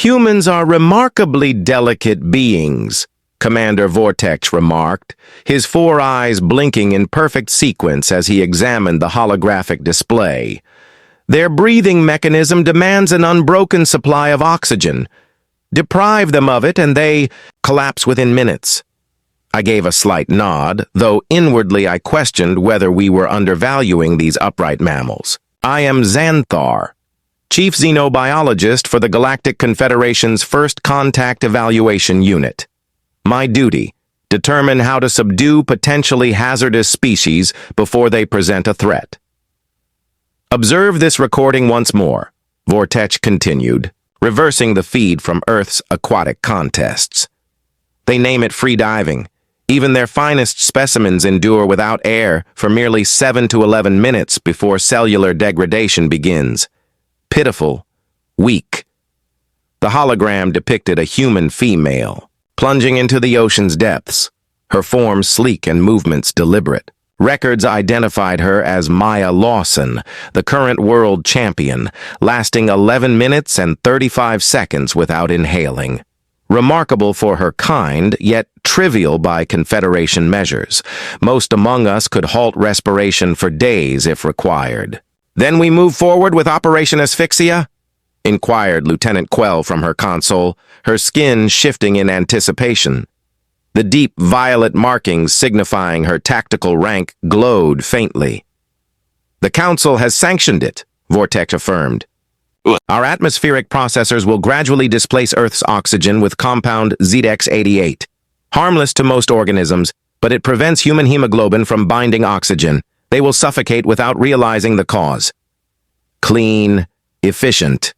Humans are remarkably delicate beings, Commander Vortex remarked, his four eyes blinking in perfect sequence as he examined the holographic display. Their breathing mechanism demands an unbroken supply of oxygen. Deprive them of it and they collapse within minutes. I gave a slight nod, though inwardly I questioned whether we were undervaluing these upright mammals. I am Xanthar, Chief Xenobiologist for the Galactic Confederation's First Contact Evaluation Unit. My duty, determine how to subdue potentially hazardous species before they present a threat. Observe this recording once more, Vortex continued, reversing the feed from Earth's aquatic contests. They name it free diving. Even their finest specimens endure without air for merely 7 to 11 minutes before cellular degradation begins. Pitiful, weak. The hologram depicted a human female, plunging into the ocean's depths, her form sleek and movements deliberate. Records identified her as Maya Lawson, the current world champion, lasting 11 minutes and 35 seconds without inhaling. Remarkable for her kind, yet trivial by Confederation measures. Most among us could halt respiration for days if required. Then we move forward with Operation Asphyxia? Inquired Lieutenant Quell from her console, her skin shifting in anticipation. The deep violet markings signifying her tactical rank glowed faintly. The Council has sanctioned it, Vortex affirmed. Our atmospheric processors will gradually displace Earth's oxygen with compound ZX88. Harmless to most organisms, but it prevents human hemoglobin from binding oxygen. They will suffocate without realizing the cause. Clean, efficient,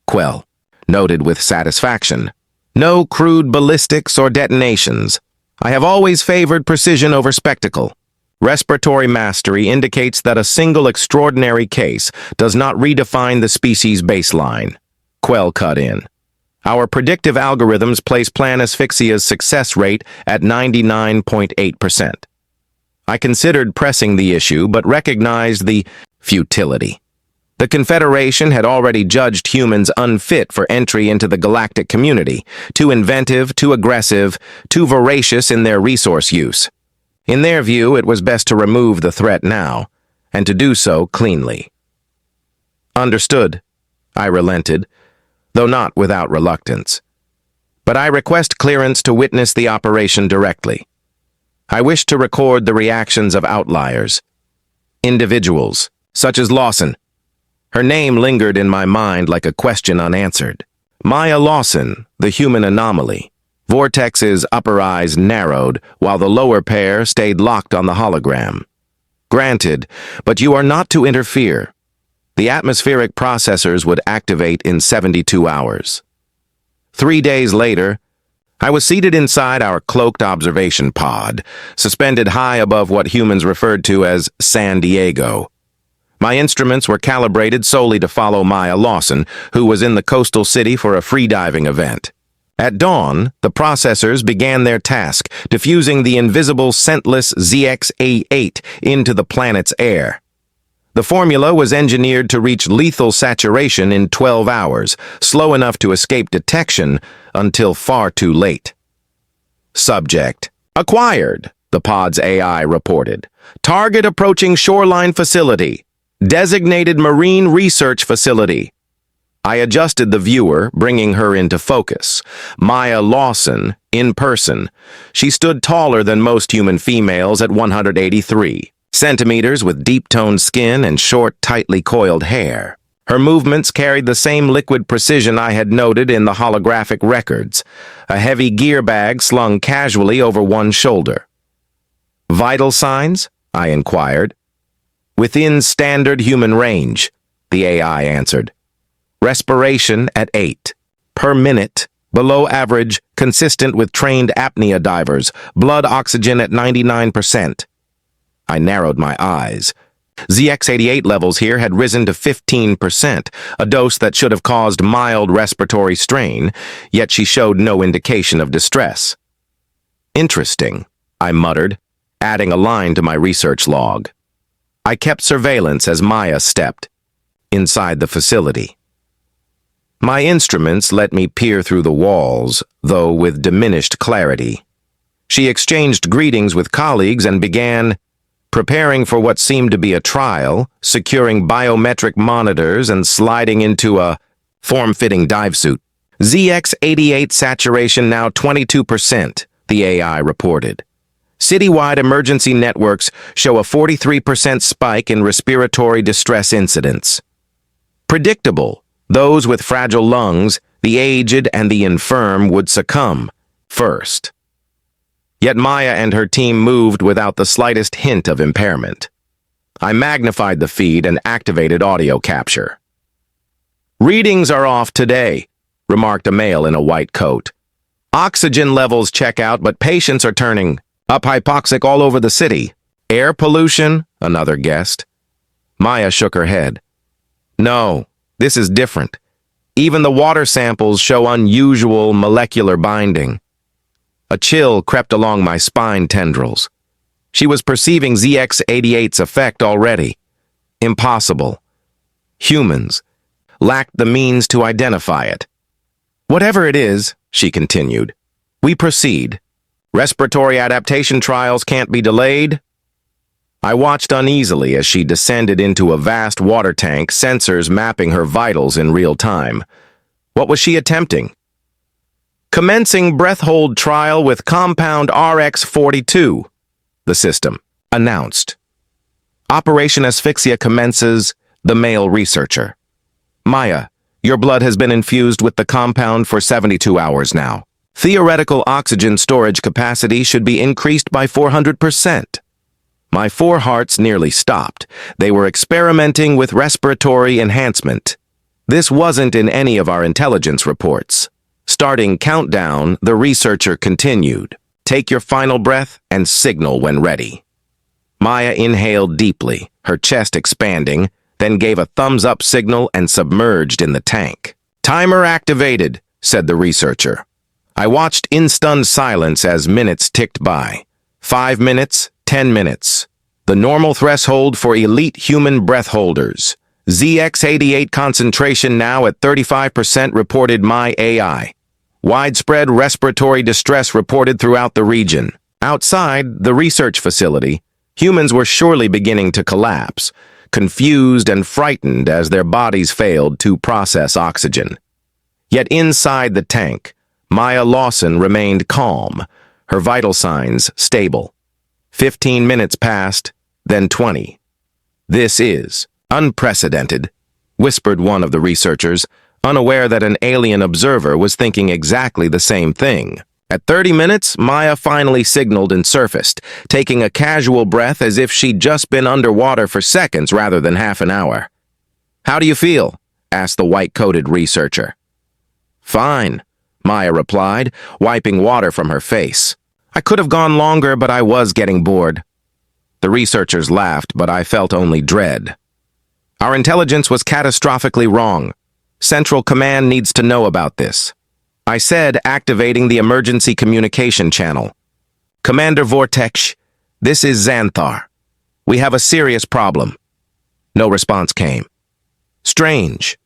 Quell noted with satisfaction. No crude ballistics or detonations. I have always favored precision over spectacle. Respiratory mastery indicates that a single extraordinary case does not redefine the species' baseline. Quell cut in. Our predictive algorithms place Plan Asphyxia's success rate at 99.8%. I considered pressing the issue, but recognized the futility. The Confederation had already judged humans unfit for entry into the galactic community, too inventive, too aggressive, too voracious in their resource use. In their view, it was best to remove the threat now, and to do so cleanly. Understood, I relented, though not without reluctance. But I request clearance to witness the operation directly. I wish to record the reactions of outliers, individuals, such as Lawson. Her name lingered in my mind like a question unanswered. Maya Lawson, the human anomaly. Vortex's upper eyes narrowed, while the lower pair stayed locked on the hologram. Granted, but you are not to interfere. The atmospheric processors would activate in 72 hours. 3 days later, I was seated inside our cloaked observation pod, suspended high above what humans referred to as San Diego. My instruments were calibrated solely to follow Maya Lawson, who was in the coastal city for a freediving event. At dawn, the processors began their task, diffusing the invisible scentless ZX88 into the planet's air. The formula was engineered to reach lethal saturation in 12 hours, slow enough to escape detection until far too late. Subject acquired, the pod's AI reported. Target approaching shoreline facility. Designated marine research facility. I adjusted the viewer, bringing her into focus. Maya Lawson, in person. She stood taller than most human females at 183 centimeters with deep-toned skin and short, tightly coiled hair. Her movements carried the same liquid precision I had noted in the holographic records, a heavy gear bag slung casually over one shoulder. Vital signs? I inquired. Within standard human range, the AI answered. Respiration at 8 per minute, below average, consistent with trained apnea divers, blood oxygen at 99%. I narrowed my eyes. ZX88 levels here had risen to 15%, a dose that should have caused mild respiratory strain, yet she showed no indication of distress. Interesting, I muttered, adding a line to my research log. I kept surveillance as Maya stepped inside the facility. My instruments let me peer through the walls, though with diminished clarity. She exchanged greetings with colleagues and began preparing for what seemed to be a trial, securing biometric monitors and sliding into a form-fitting dive suit. ZX88 saturation now 22%, the AI reported. Citywide emergency networks show a 43% spike in respiratory distress incidents. Predictable, those with fragile lungs, the aged and the infirm would succumb first. Yet Maya and her team moved without the slightest hint of impairment. I magnified the feed and activated audio capture. "Readings are off today," remarked a male in a white coat. "Oxygen levels check out, but patients are turning up hypoxic all over the city. Air pollution?" another guessed. Maya shook her head. "No, this is different. Even the water samples show unusual molecular binding." A chill crept along my spine tendrils. She was perceiving ZX88's effect already. Impossible. Humans lacked the means to identify it. "Whatever it is," she continued, "we proceed. Respiratory adaptation trials can't be delayed." I watched uneasily as she descended into a vast water tank, sensors mapping her vitals in real time. What was she attempting? "Commencing breath hold trial with compound RX-42, the system announced. "Operation Asphyxia commences," the male researcher. "Maya, your blood has been infused with the compound for 72 hours now. Theoretical oxygen storage capacity should be increased by 400%. My four hearts nearly stopped. They were experimenting with respiratory enhancement. This wasn't in any of our intelligence reports. Starting countdown, the researcher continued. "Take your final breath and signal when ready." Maya inhaled deeply, her chest expanding, then gave a thumbs-up signal and submerged in the tank. "Timer activated," said the researcher. I watched in stunned silence as minutes ticked by. 5 minutes, 10 minutes. The normal threshold for elite human breath holders. ZX88 concentration now at 35% reported my AI. Widespread respiratory distress reported throughout the region. Outside the research facility, humans were surely beginning to collapse, confused and frightened as their bodies failed to process oxygen. Yet inside the tank, Maya Lawson remained calm, her vital signs stable. 15 minutes passed, then 20. "This is unprecedented," whispered one of the researchers, unaware that an alien observer was thinking exactly the same thing. At 30 minutes, Maya finally signaled and surfaced, taking a casual breath as if she'd just been underwater for seconds rather than half an hour. "How do you feel?" asked the white-coated researcher. "Fine," Maya replied, wiping water from her face. "I could have gone longer, but I was getting bored." The researchers laughed, but I felt only dread. "Our intelligence was catastrophically wrong. Central Command needs to know about this," I said, activating the emergency communication channel. "Commander Vortex, this is Xanthar. We have a serious problem." No response came. Strange.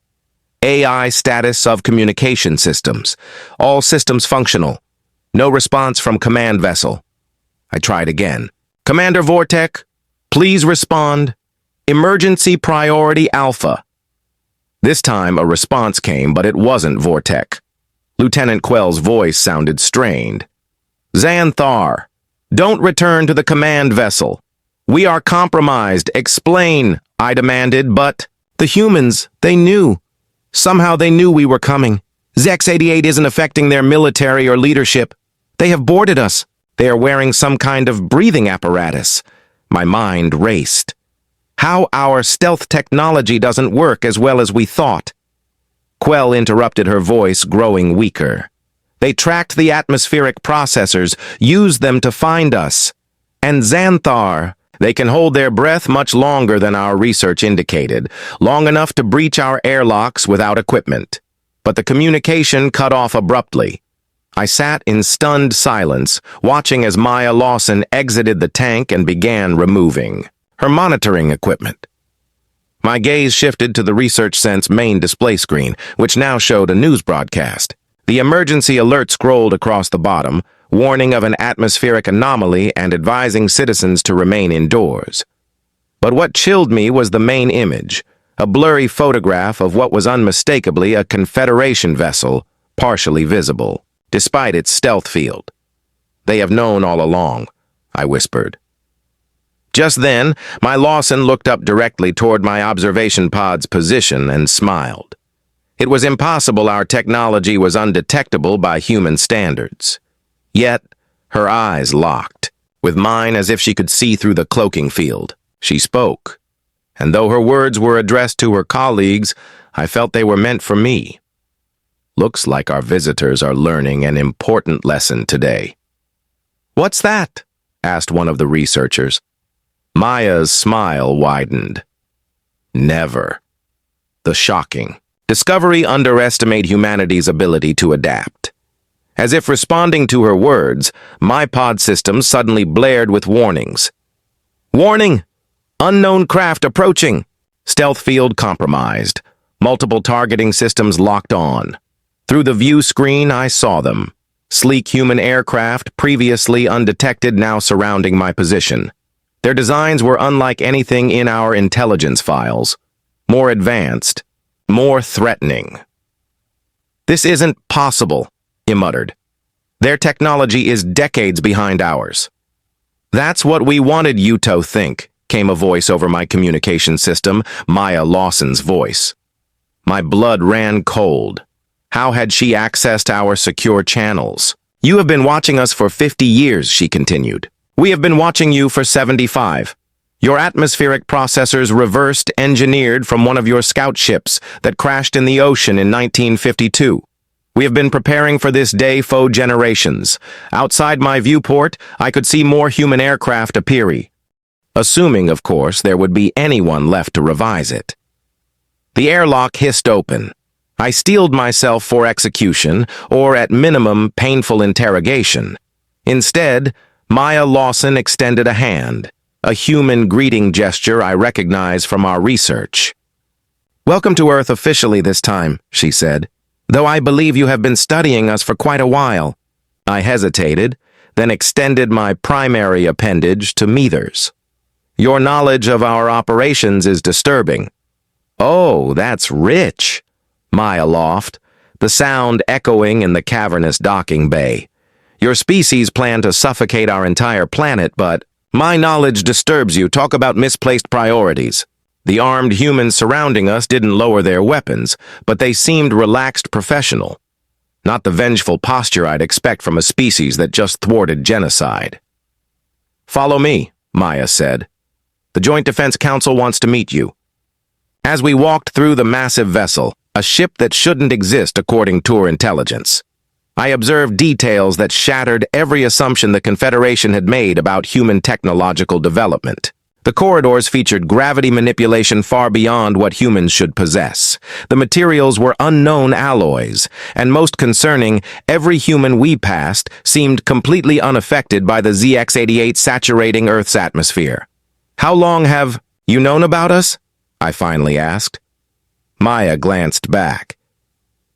AI status of communication systems. All systems functional. No response from command vessel. I tried again. "Commander Vortex, please respond. Emergency priority Alpha." This time a response came, but it wasn't Vortex. Lieutenant Quell's voice sounded strained. "Xanthar, don't return to the command vessel. We are compromised. Explain," I demanded, but the humans, they knew. Somehow they knew we were coming. ZX88 isn't affecting their military or leadership. They have boarded us. They are wearing some kind of breathing apparatus. My mind raced. How our stealth technology doesn't work as well as we thought. Quell interrupted, her voice growing weaker. "They tracked the atmospheric processors, used them to find us. And Xanthar, they can hold their breath much longer than our research indicated, long enough to breach our airlocks without equipment." But the communication cut off abruptly. I sat in stunned silence, watching as Maya Lawson exited the tank and began removing her monitoring equipment. My gaze shifted to the Research Sense main display screen, which now showed a news broadcast. The emergency alert scrolled across the bottom, warning of an atmospheric anomaly and advising citizens to remain indoors. But what chilled me was the main image, a blurry photograph of what was unmistakably a Confederation vessel, partially visible, despite its stealth field. "They have known all along," I whispered. Just then, my Lawson looked up directly toward my observation pod's position and smiled. It was impossible our technology was undetectable by human standards. Yet, her eyes locked, with mine as if she could see through the cloaking field. She spoke, and though her words were addressed to her colleagues, I felt they were meant for me. "Looks like our visitors are learning an important lesson today." "What's that?" asked one of the researchers. Maya's smile widened. "Never." The shocking discovery underestimate humanity's ability to adapt. As if responding to her words, my pod system suddenly blared with warnings. "Warning! Unknown craft approaching! Stealth field compromised. Multiple targeting systems locked on." Through the view screen, I saw them. Sleek human aircraft, previously undetected, now surrounding my position. Their designs were unlike anything in our intelligence files. More advanced, more threatening. "This isn't possible," he muttered. "Their technology is decades behind ours." "That's what we wanted you to think," came a voice over my communication system, Maya Lawson's voice. My blood ran cold. How had she accessed our secure channels? "You have been watching us for 50 years, she continued. "We have been watching you for 75. Your atmospheric processors reversed engineered from one of your scout ships that crashed in the ocean in 1952. We have been preparing for this day for generations. Outside my viewport, I could see more human aircraft appearing. Assuming, of course, there would be anyone left to revise it." The airlock hissed open. I steeled myself for execution, or at minimum, painful interrogation. Instead, Maya Lawson extended a hand, a human greeting gesture I recognize from our research. "Welcome to Earth officially this time," she said, "though I believe you have been studying us for quite a while." I hesitated, then extended my primary appendage to Meathers. "Your knowledge of our operations is disturbing." "Oh, that's rich," Maya laughed, the sound echoing in the cavernous docking bay. "Your species plan to suffocate our entire planet, but my knowledge disturbs you. Talk about misplaced priorities." The armed humans surrounding us didn't lower their weapons, but they seemed relaxed professional. Not the vengeful posture I'd expect from a species that just thwarted genocide. "Follow me," Maya said. "The Joint Defense Council wants to meet you." As we walked through the massive vessel, a ship that shouldn't exist according to her intelligence, I observed details that shattered every assumption the Confederation had made about human technological development. The corridors featured gravity manipulation far beyond what humans should possess. The materials were unknown alloys, and most concerning, every human we passed seemed completely unaffected by the ZX-88 saturating Earth's atmosphere. "How long have you known about us?" I finally asked. Maya glanced back.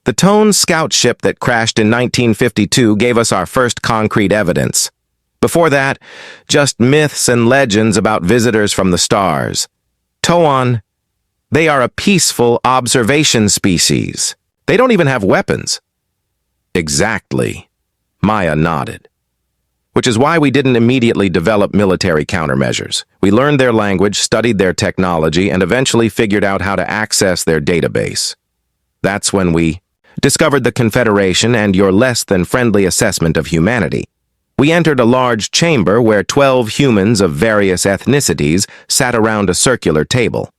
"The Tone scout ship that crashed in 1952 gave us our first concrete evidence. Before that, just myths and legends about visitors from the stars. Toan, they are a peaceful observation species. They don't even have weapons." "Exactly," Maya nodded. "Which is why we didn't immediately develop military countermeasures. We learned their language, studied their technology, and eventually figured out how to access their database. That's when we discovered the Confederation and your less than friendly assessment of humanity. We entered a large chamber where 12 humans of various ethnicities sat around a circular table.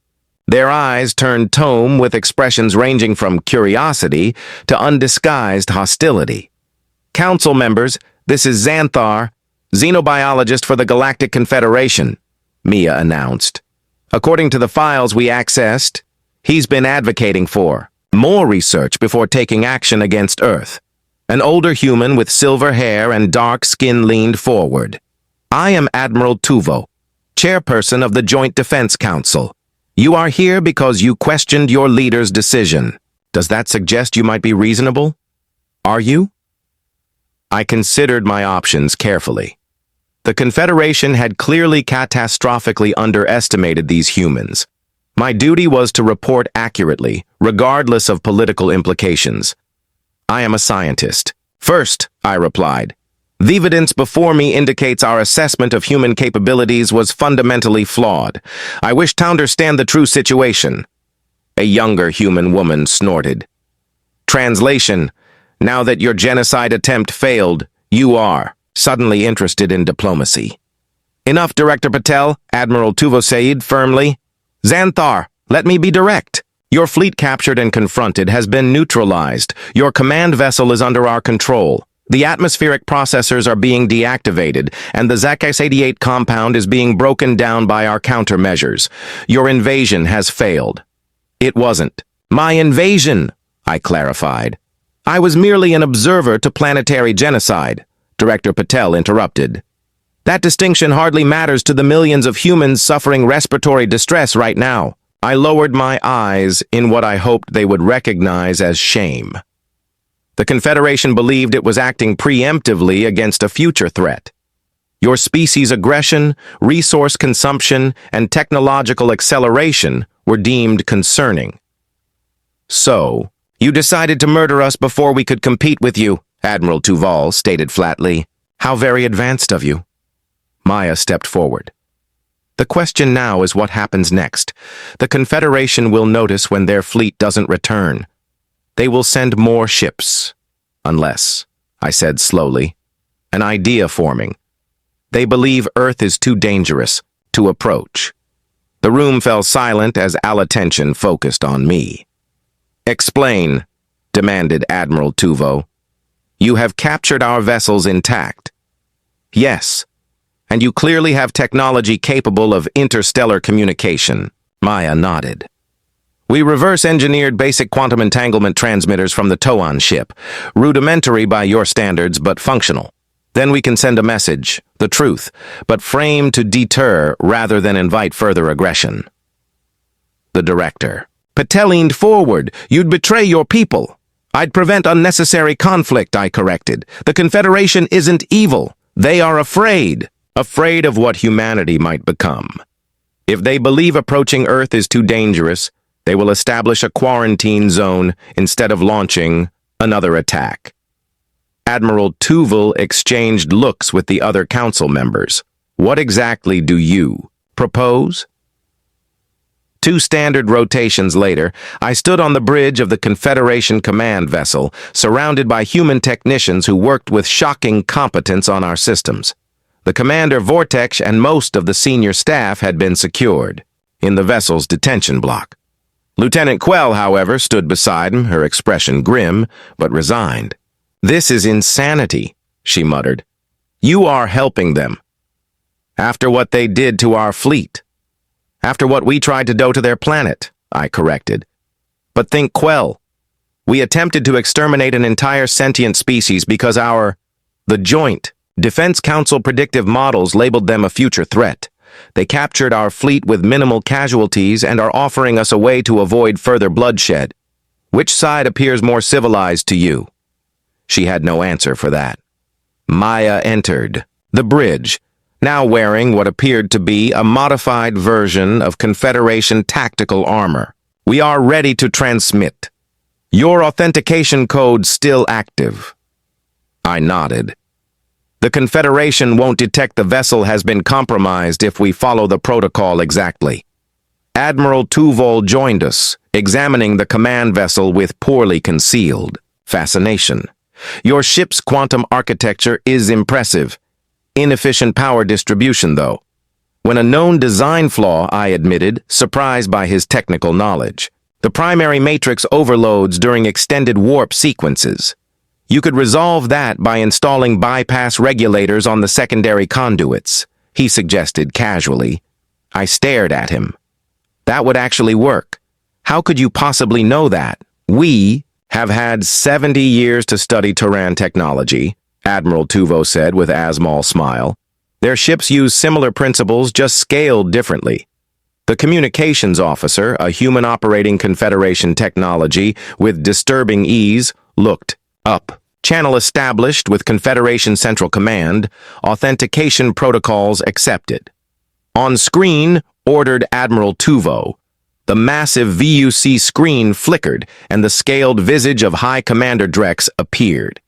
Their eyes turned tome with expressions ranging from curiosity to undisguised hostility. "Council members, this is Xanthar, xenobiologist for the Galactic Confederation," Mia announced. "According to the files we accessed, he's been advocating for more research before taking action against Earth." An older human with silver hair and dark skin leaned forward. "I am Admiral Tuvo, chairperson of the Joint Defense Council. You are here because you questioned your leader's decision. Does that suggest you might be reasonable? Are you? I considered my options carefully. The Confederation had clearly catastrophically underestimated these humans. My duty was to report accurately, regardless of political implications. I am a scientist. First, I replied, the evidence before me indicates our assessment of human capabilities was fundamentally flawed. I wish to understand the true situation. A younger human woman snorted. Translation: now that your genocide attempt failed, you are suddenly interested in diplomacy. Enough, Director Patel, Admiral Tuvo said firmly. Xanthar, let me be direct. Your fleet captured and confronted has been neutralized. Your command vessel is under our control. The atmospheric processors are being deactivated, and the ZAC-88 compound is being broken down by our countermeasures. Your invasion has failed. It wasn't my invasion, I clarified. I was merely an observer to planetary genocide, Director Patel interrupted. That distinction hardly matters to the millions of humans suffering respiratory distress right now. I lowered my eyes in what I hoped they would recognize as shame. The Confederation believed it was acting preemptively against a future threat. Your species' aggression, resource consumption, and technological acceleration were deemed concerning. So, you decided to murder us before we could compete with you, Admiral Tuval stated flatly. How very advanced of you. Maya stepped forward. The question now is what happens next. The Confederation will notice when their fleet doesn't return. They will send more ships. Unless, I said slowly, an idea forming. They believe Earth is too dangerous to approach. The room fell silent as all attention focused on me. Explain, demanded Admiral Tuvo. You have captured our vessels intact. Yes, and you clearly have technology capable of interstellar communication. Maya nodded. We reverse-engineered basic quantum entanglement transmitters from the Toan ship, rudimentary by your standards, but functional. Then we can send a message, the truth, but framed to deter rather than invite further aggression. The director. Patel leaned forward. You'd betray your people. I'd prevent unnecessary conflict, I corrected. The Confederation isn't evil. They are afraid. Afraid of what humanity might become. If they believe approaching Earth is too dangerous, they will establish a quarantine zone instead of launching another attack. Admiral Tuval exchanged looks with the other council members. What exactly do you propose? 2 standard rotations later, I stood on the bridge of the Confederation command vessel, surrounded by human technicians who worked with shocking competence on our systems. The commander Vortex and most of the senior staff had been secured in the vessel's detention block. Lieutenant Quell, however, stood beside him, her expression grim, but resigned. This is insanity, she muttered. You are helping them. After what they did to our fleet. After what we tried to do to their planet, I corrected. But think Quell. We attempted to exterminate an entire sentient species because the Joint Defense Council predictive models labeled them a future threat. They captured our fleet with minimal casualties and are offering us a way to avoid further bloodshed. Which side appears more civilized to you? She had no answer for that. Maya entered the bridge, now wearing what appeared to be a modified version of Confederation tactical armor. We are ready to transmit. Your authentication code still active. I nodded. The Confederation won't detect the vessel has been compromised if we follow the protocol exactly. Admiral Tuval joined us, examining the command vessel with poorly concealed fascination. Your ship's quantum architecture is impressive. Inefficient power distribution, though. When a known design flaw, I admitted, surprised by his technical knowledge. The primary matrix overloads during extended warp sequences. You could resolve that by installing bypass regulators on the secondary conduits, he suggested casually. I stared at him. That would actually work. How could you possibly know that? We have had 70 years to study Turan technology, Admiral Tuvo said with a small smile. Their ships use similar principles, just scaled differently. The communications officer, a human operating Confederation technology with disturbing ease, looked up. Channel established with Confederation Central Command, authentication protocols accepted. On screen, ordered Admiral Tuvo. The massive VUC screen flickered, and the scaled visage of High Commander Drex appeared.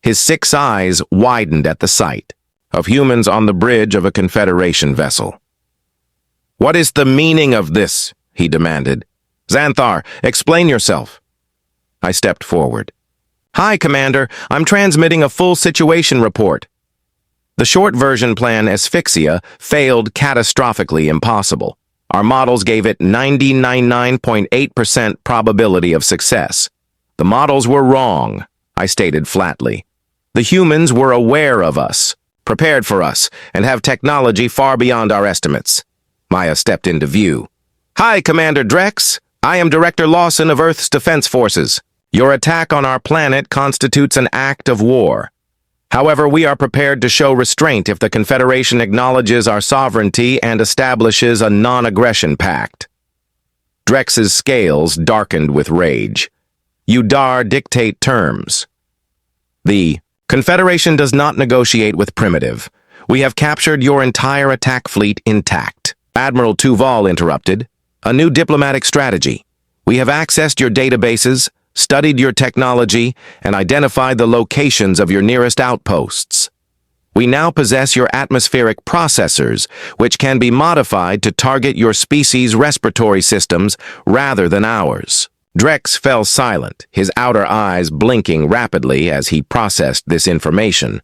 His 6 eyes widened at the sight of humans on the bridge of a Confederation vessel. "What is the meaning of this?" he demanded. "Xanthar, explain yourself." I stepped forward. "Hi, Commander. I'm transmitting a full situation report." The short version plan Asphyxia failed catastrophically impossible. Our models gave it 99.8% probability of success. The models were wrong, I stated flatly. The humans were aware of us, prepared for us, and have technology far beyond our estimates. Maya stepped into view. "Hi, Commander Drex. I am Director Lawson of Earth's Defense Forces. Your attack on our planet constitutes an act of war. However, we are prepared to show restraint if the Confederation acknowledges our sovereignty and establishes a non-aggression pact." Drex's scales darkened with rage. "You dare dictate terms." "The Confederation does not negotiate with primitive. We have captured your entire attack fleet intact." Admiral Tuval interrupted. "A new diplomatic strategy. We have accessed your databases, studied your technology, and identified the locations of your nearest outposts. We now possess your atmospheric processors, which can be modified to target your species' respiratory systems rather than ours." Drex fell silent, his outer eyes blinking rapidly as he processed this information.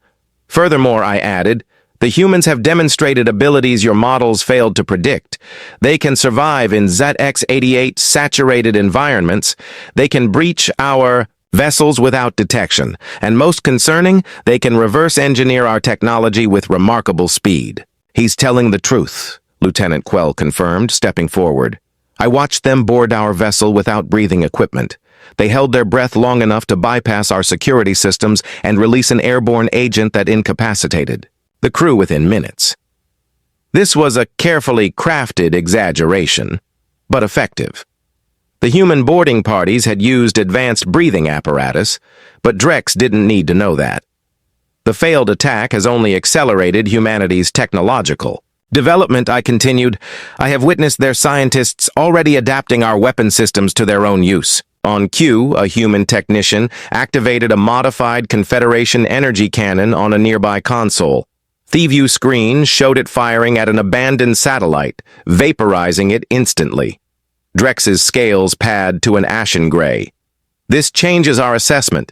"Furthermore," I added, "the humans have demonstrated abilities your models failed to predict. They can survive in ZX-88 saturated environments. They can breach our vessels without detection. And most concerning, they can reverse engineer our technology with remarkable speed." "He's telling the truth," Lieutenant Quell confirmed, stepping forward. "I watched them board our vessel without breathing equipment. They held their breath long enough to bypass our security systems and release an airborne agent that incapacitated the crew within minutes." This was a carefully crafted exaggeration, but effective. The human boarding parties had used advanced breathing apparatus, but Drex didn't need to know that. The failed attack has only accelerated humanity's technological development, I continued. "I have witnessed their scientists already adapting our weapon systems to their own use." On cue, a human technician activated a modified Confederation energy cannon on a nearby console. The view screen showed it firing at an abandoned satellite, vaporizing it instantly. Drex's scales pad to an ashen gray. "This changes our assessment."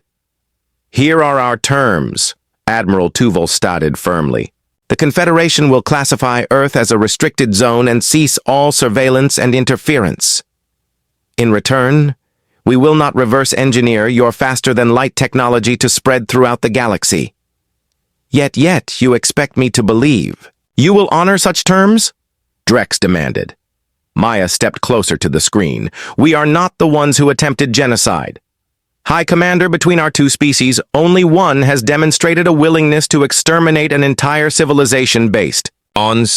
"Here are our terms," Admiral Tuval stated firmly. "The Confederation will classify Earth as a restricted zone and cease all surveillance and interference. In return, we will not reverse engineer your faster-than-light technology to spread throughout the galaxy." Yet, you expect me to believe. "You will honor such terms?" Drex demanded. Maya stepped closer to the screen. "We are not the ones who attempted genocide. High Commander, between our two species, only one has demonstrated a willingness to exterminate an entire civilization based on